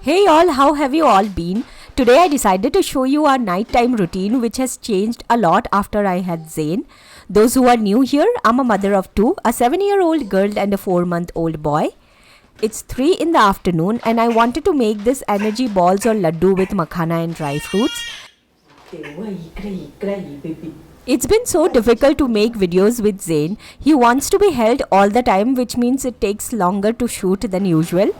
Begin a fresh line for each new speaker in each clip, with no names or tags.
Hey all, how have you all been? Today I decided to show you our nighttime routine which has changed a lot after I had Zain. Those who are new here, I'm a mother of two, a 7-year-old girl and a 4-month-old boy. It's 3 in the afternoon and I wanted to make this energy balls or laddu with makhana and dry fruits. It's been so difficult to make videos with Zain. He wants to be held all the time, which means it takes longer to shoot than usual.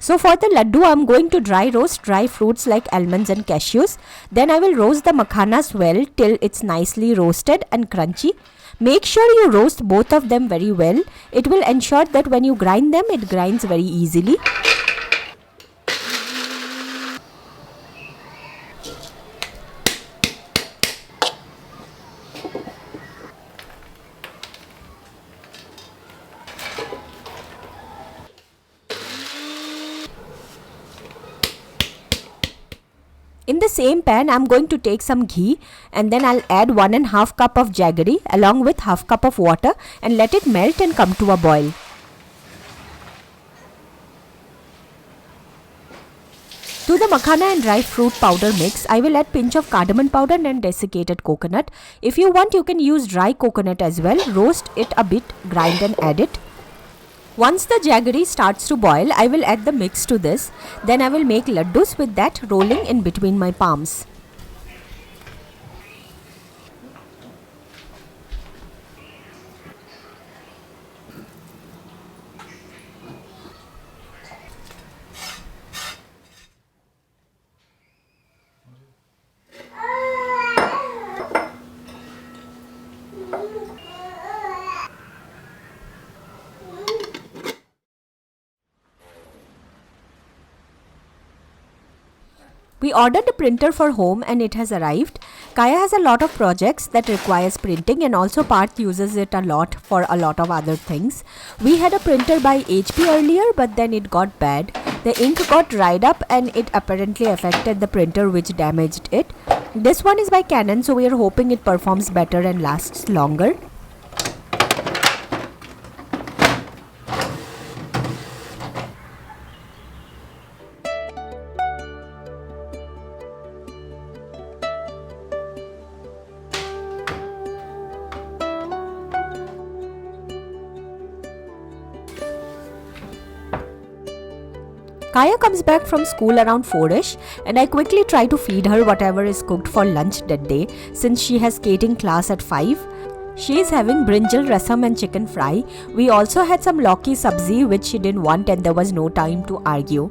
So for the laddu, I'm going to dry roast dry fruits like almonds and cashews. Then I will roast the makhanas well till it's nicely roasted and crunchy. Make sure you roast both of them very well. It will ensure that when you grind them, it grinds very easily. In the same pan, I'm going to take some ghee and then I'll add 1.5 cup of jaggery along with half cup of water and let it melt and come to a boil. To the makhana and dry fruit powder mix, I will add pinch of cardamom powder and desiccated coconut. If you want, you can use dry coconut as well. Roast it a bit, grind and add it. Once the jaggery starts to boil, I will add the mix to this. Then I will make laddus with that, rolling in between my palms. We ordered a printer for home and it has arrived. Kaya has a lot of projects that requires printing and also Parth uses it a lot for a lot of other things. We had a printer by HP earlier but then it got bad. The ink got dried up and it apparently affected the printer which damaged it. This one is by Canon, so we are hoping it performs better and lasts longer. Kaya comes back from school around 4ish and I quickly try to feed her whatever is cooked for lunch that day since she has skating class at 5. She is having brinjal, rasam and chicken fry. We also had some lauki sabzi which she didn't want and there was no time to argue.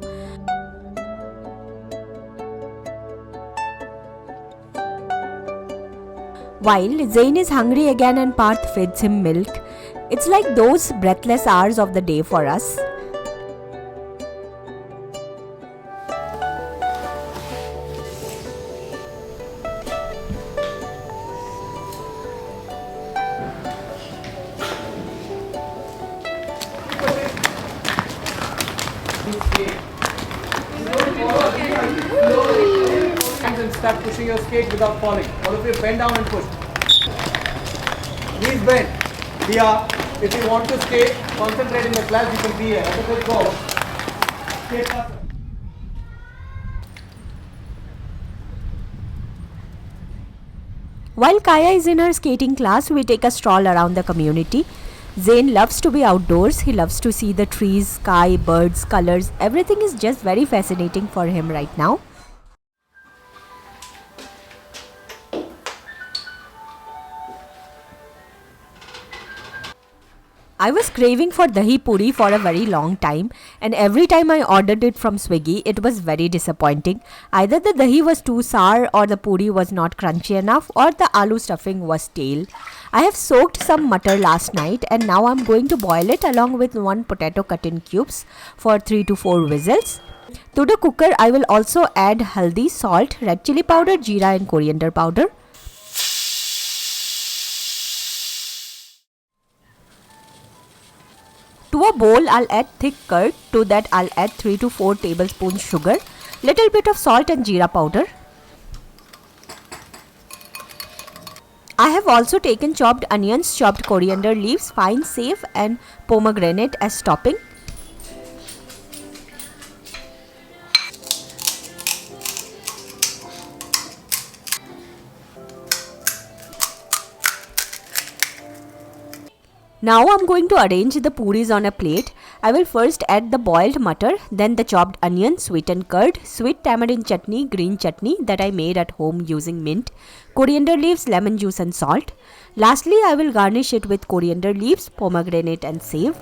While Zain is hungry again and Parth feeds him milk. It's like those breathless hours of the day for us.
And start pushing your skate without falling. All of you bend down and push. Knees bend. Diya, if you want to skate, concentrate in the class, you can be here. Otherwise, go. Skate faster.
While Kaya is in her skating class, we take a stroll around the community. Zain loves to be outdoors. He loves to see the trees, sky, birds, colors. Everything is just very fascinating for him right now. I was craving for dahi puri for a very long time and every time I ordered it from Swiggy, it was very disappointing. Either the dahi was too sour or the puri was not crunchy enough or the aloo stuffing was stale. I have soaked some butter last night and now I'm going to boil it along with 1 potato cut in cubes for 3 to 4 whistles. To the cooker, I will also add haldi, salt, red chili powder, jeera and coriander powder. To a bowl, I'll add thick curd. To that, I'll add 3 to 4 tablespoons sugar, little bit of salt and jeera powder. I have also taken chopped onions, chopped coriander leaves, fine sage and pomegranate as topping. Now I'm going to arrange the puris on a plate. I will first add the boiled mutton, then the chopped onion, sweetened curd, sweet tamarind chutney, green chutney that I made at home using mint, coriander leaves, lemon juice and salt. Lastly, I will garnish it with coriander leaves, pomegranate and sage.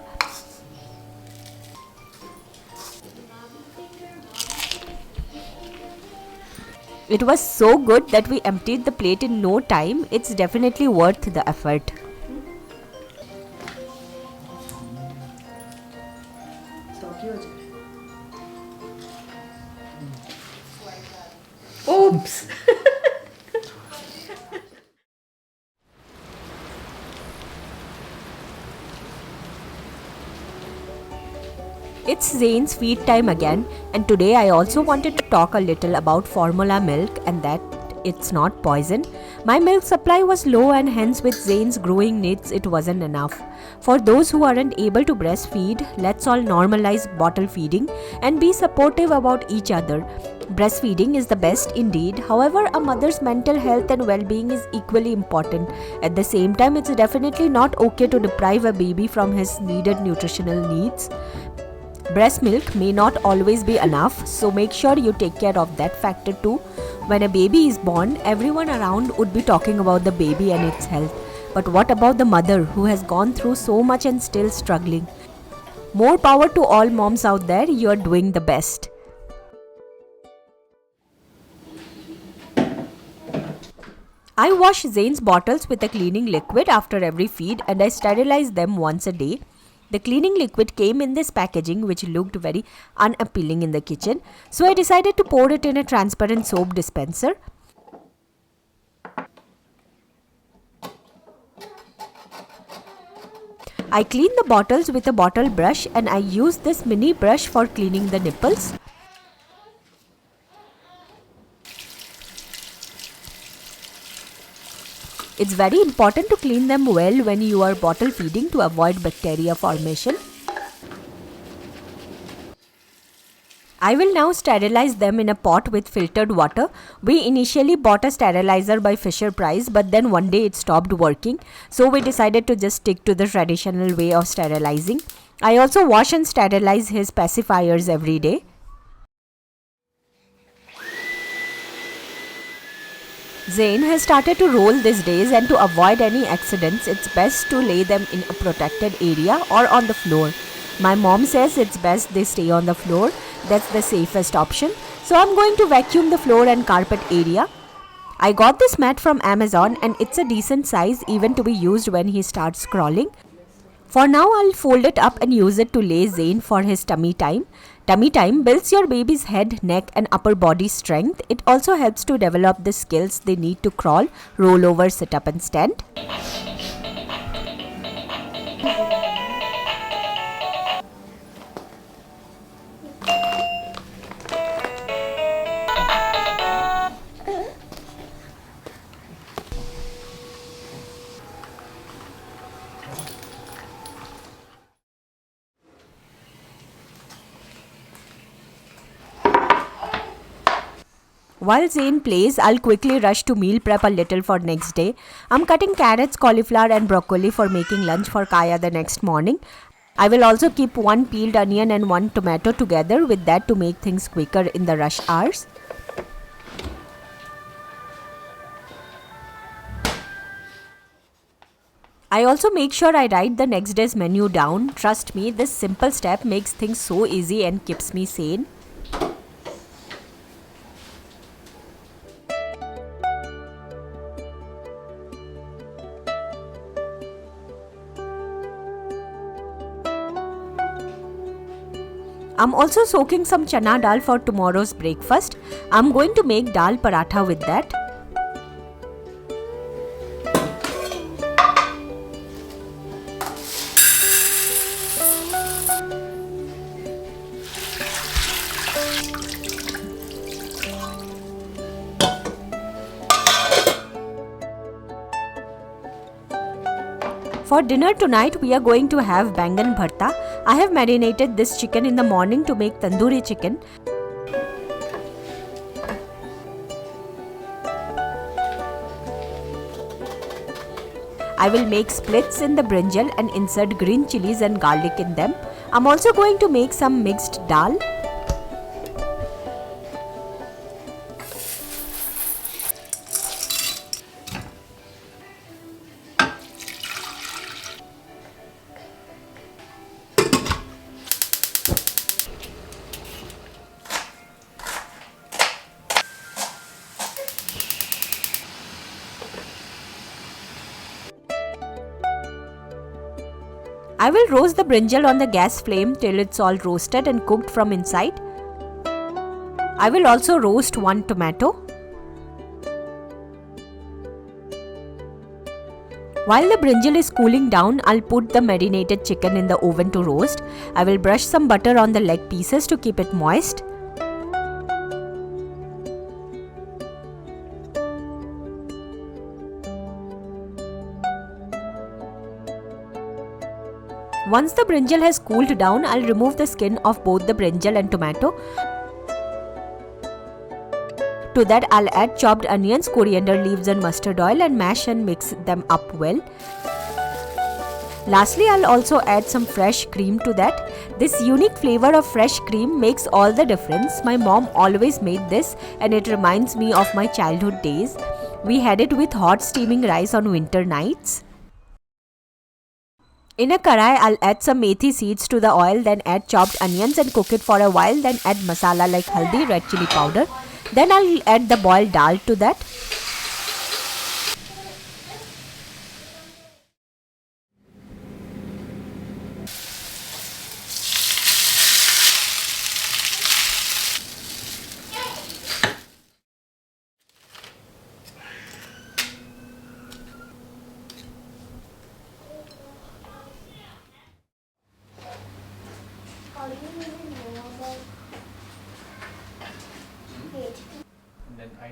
It was so good that we emptied the plate in no time. It's definitely worth the effort.
Oops.
It's Zane's feed time again, and today I also wanted to talk a little about formula milk and that it's not poison. My milk supply was low and hence with Zane's growing needs it wasn't enough. For those who aren't able to breastfeed, let's all normalize bottle feeding and be supportive about each other. Breastfeeding is the best indeed. However, a mother's mental health and well-being is equally important. At the same time, it's definitely not okay to deprive a baby from his needed nutritional needs. Breast milk may not always be enough, so make sure you take care of that factor too. When a baby is born, everyone around would be talking about the baby and its health. But what about the mother who has gone through so much and still struggling? More power to all moms out there, you are doing the best. I wash Zane's bottles with a cleaning liquid after every feed and I sterilize them once a day. The cleaning liquid came in this packaging which looked very unappealing in the kitchen, so I decided to pour it in a transparent soap dispenser. I clean the bottles with a bottle brush and I use this mini brush for cleaning the nipples. It's very important to clean them well when you are bottle feeding to avoid bacteria formation. I will now sterilize them in a pot with filtered water. We initially bought a sterilizer by Fisher Price, but then one day it stopped working, so we decided to just stick to the traditional way of sterilizing. I also wash and sterilize his pacifiers every day. Zane has started to roll these days, and to avoid any accidents, it's best to lay them in a protected area or on the floor. My mom says it's best they stay on the floor. That's the safest option. So I'm going to vacuum the floor and carpet area. I got this mat from Amazon and it's a decent size even to be used when he starts crawling. For now, I'll fold it up and use it to lay Zane for his tummy time. Tummy time builds your baby's head, neck and upper body strength. It also helps to develop the skills they need to crawl, roll over, sit up and stand. While Zane plays, I'll quickly rush to meal prep a little for next day. I'm cutting carrots, cauliflower and broccoli for making lunch for Kaya the next morning. I will also keep one peeled onion and one tomato together with that to make things quicker in the rush hours. I also make sure I write the next day's menu down. Trust me, this simple step makes things so easy and keeps me sane. I'm also soaking some chana dal for tomorrow's breakfast. I'm going to make dal paratha with that. For dinner tonight, we are going to have bangan bharta. I have marinated this chicken in the morning to make tandoori chicken. I will make splits in the brinjal and insert green chilies and garlic in them. I'm also going to make some mixed dal. I will roast the brinjal on the gas flame till it's all roasted and cooked from inside. I will also roast one tomato. While the brinjal is cooling down, I'll put the marinated chicken in the oven to roast. I will brush some butter on the leg pieces to keep it moist. Once the brinjal has cooled down, I'll remove the skin of both the brinjal and tomato. To that, I'll add chopped onions, coriander leaves and mustard oil and mash and mix them up well. Lastly, I'll also add some fresh cream to that. This unique flavor of fresh cream makes all the difference. My mom always made this and it reminds me of my childhood days. We had it with hot steaming rice on winter nights. In a karai, I'll add some methi seeds to the oil, then add chopped onions and cook it for a while, then add masala like haldi, red chili powder. Then I'll add the boiled dal to that.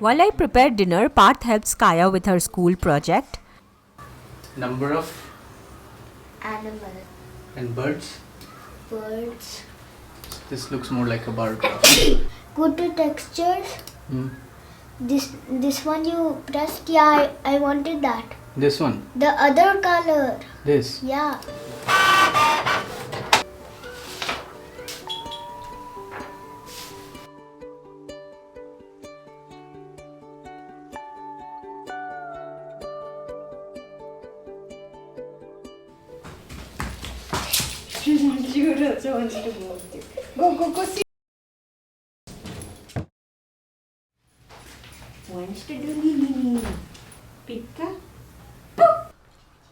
While I prepare dinner, Parth helps Kaya with her school project.
Number of
animal,
and birds.
birds,
This looks more like a bird.
good to textures. This one you pressed, yeah, I wanted that.
This one.
The other color,
This.
yeah. Go.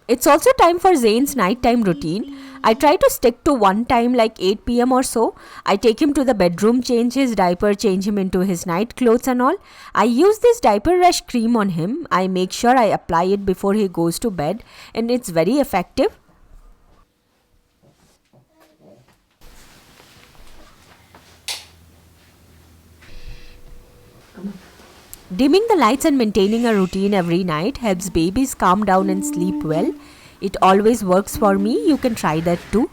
It's also time for Zane's nighttime routine. I try to stick to one time like 8 pm or so. I take him to the bedroom, change his diaper, change him into his night clothes and all. I use this diaper rash cream on him. I make sure I apply it before he goes to bed and it's very effective. Dimming the lights and maintaining a routine every night helps babies calm down and sleep well. It always works for me. You can try that too.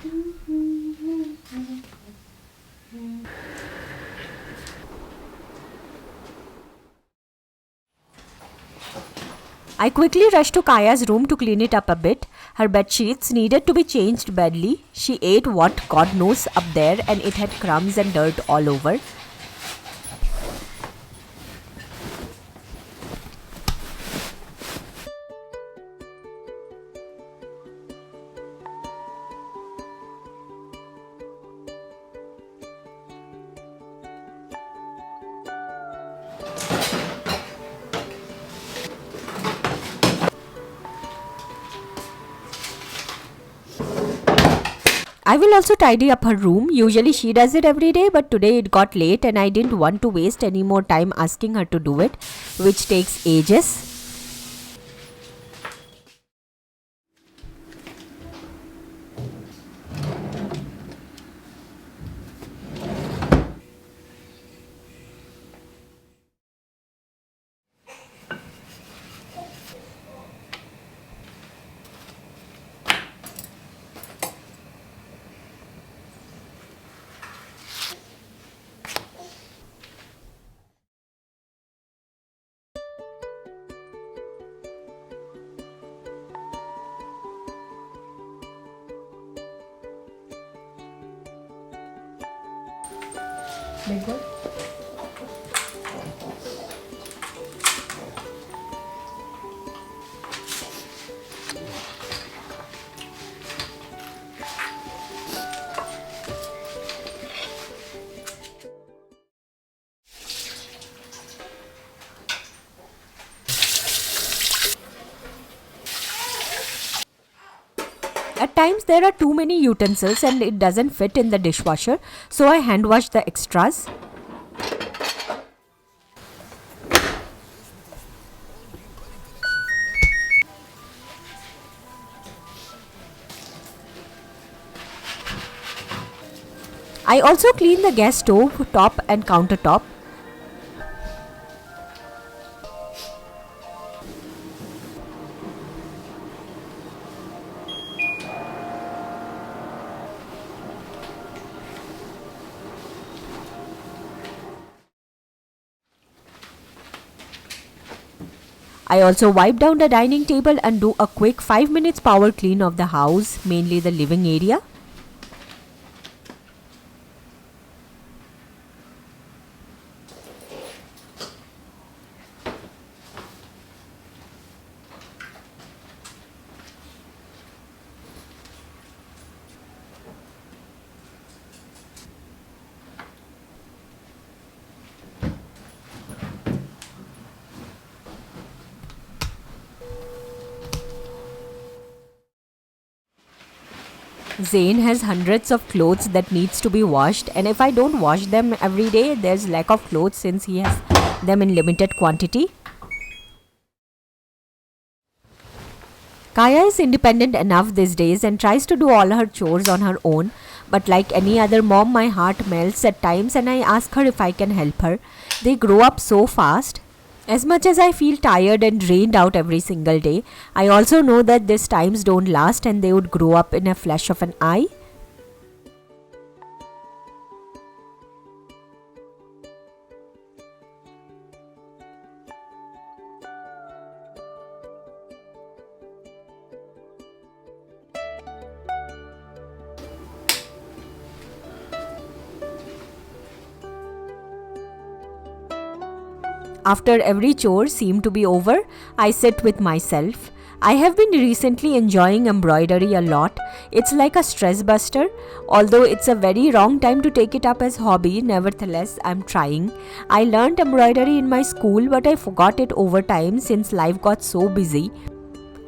I quickly rushed to Kaya's room to clean it up a bit. Her bed sheets needed to be changed badly. She ate what God knows up there and it had crumbs and dirt all over. I will also tidy up her room. Usually she does it every day, but today it got late and I didn't want to waste any more time asking her to do it, which takes ages. Bigger. At times there are too many utensils and it doesn't fit in the dishwasher, so I hand wash the extras. I also clean the gas stove, top and countertop. I also wipe down the dining table and do a quick 5 minutes power clean of the house, mainly the living area. Zain has hundreds of clothes that needs to be washed, and if I don't wash them every day, there's lack of clothes since he has them in limited quantity. Kaya is independent enough these days and tries to do all her chores on her own, but like any other mom, my heart melts at times and I ask her if I can help her. They grow up so fast. As much as I feel tired and drained out every single day, I also know that these times don't last and they would grow up in a flash of an eye. After every chore seemed to be over, I sit with myself. I have been recently enjoying embroidery a lot. It's like a stress buster. Although it's a very wrong time to take it up as hobby, nevertheless I'm trying. I learned embroidery in my school, but I forgot it over time since life got so busy.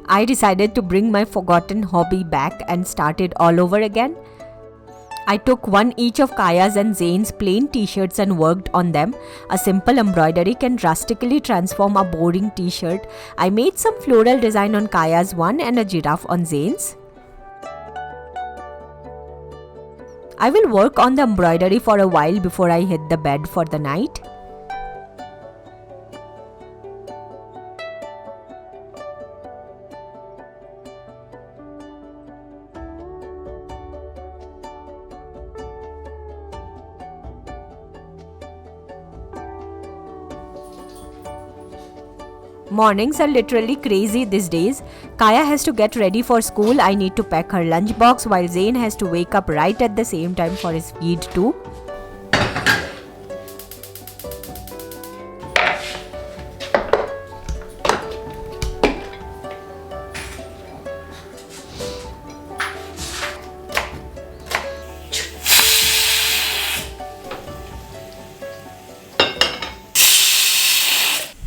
I decided to bring my forgotten hobby back and start it all over again. I took one each of Kaya's and Zain's plain t-shirts and worked on them. A simple embroidery can drastically transform a boring t-shirt. I made some floral design on Kaya's one and a giraffe on Zain's. I will work on the embroidery for a while before I hit the bed for the night. Mornings are literally crazy these days. Kaya has to get ready for school. I need to pack her lunchbox while Zain has to wake up right at the same time for his feed too.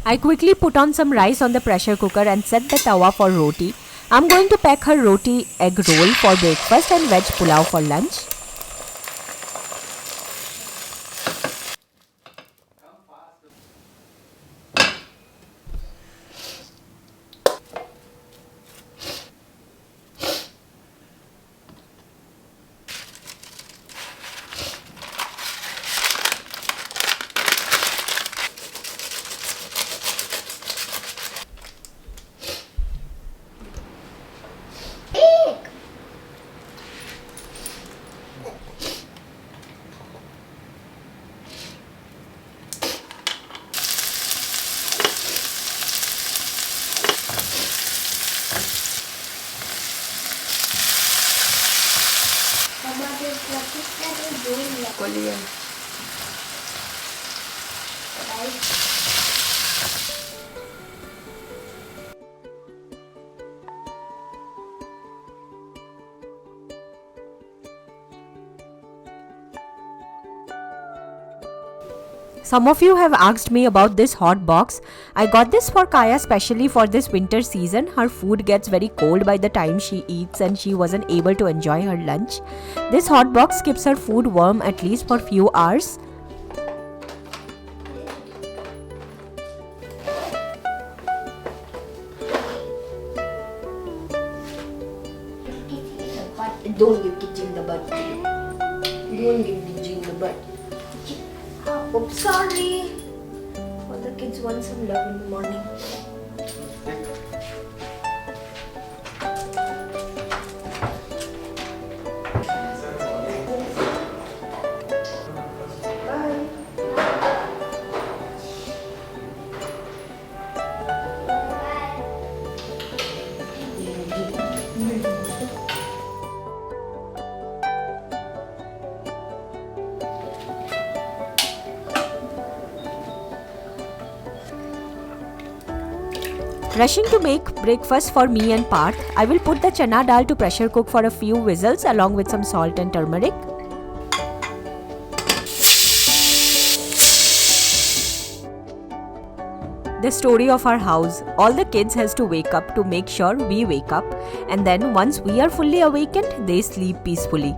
I quickly put on some rice on the pressure cooker and set the tawa for roti. I'm going to pack her roti egg roll for breakfast and veg pulao for lunch.
Mama, this what is that you're doing?
Korean. Some of you have asked me about this hot box. I got this for Kaya specially for this winter season. Her food gets very cold by the time she eats and she wasn't able to enjoy her lunch. This hot box keeps her food warm at least for few hours.
Don't give kitchen the butt. Don't give kitchen the butt. Oops, sorry. All the kids want some love in the morning.
Rushing to make breakfast for me and Parth, I will put the chana dal to pressure cook for a few whistles along with some salt and turmeric. The story of our house. All the kids has to wake up to make sure we wake up, and then once we are fully awakened, they sleep peacefully.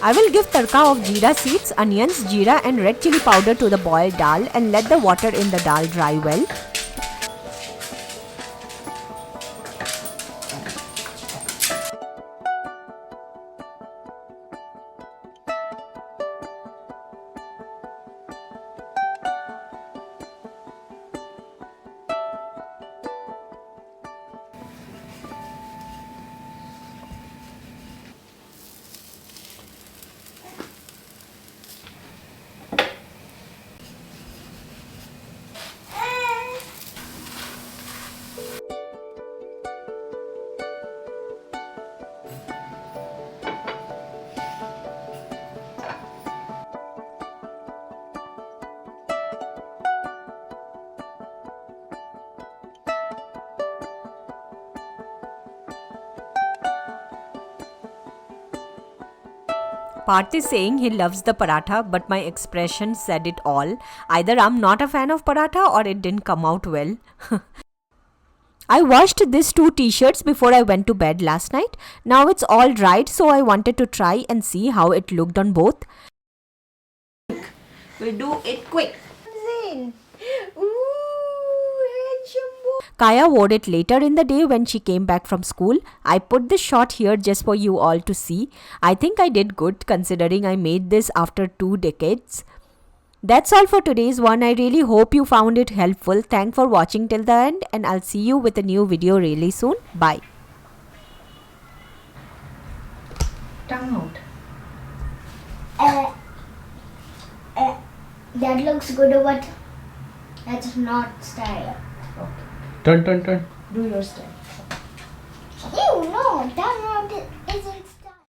I will give tadka of jeera seeds, onions, jeera and red chili powder to the boiled dal and let the water in the dal dry well. Parth is saying he loves the paratha, but my expression said it all. Either I'm not a fan of paratha or it didn't come out well. I washed these two t-shirts before I went to bed last night. Now it's all dried, so I wanted to try and see how it looked on both.
We'll do it quick. Zin. Ooh, handsome boy.
Kaya wore it later in the day when she came back from school. I put this shot here just for you all to see. I think I did good considering I made this after 2 decades. That's all for today's one. I really hope you found it helpful. Thanks for watching till the end and I'll see you with a new video really soon. Bye.
Tongue out.
That looks good, but that's not style.
Okay.
Turn.
Do your style.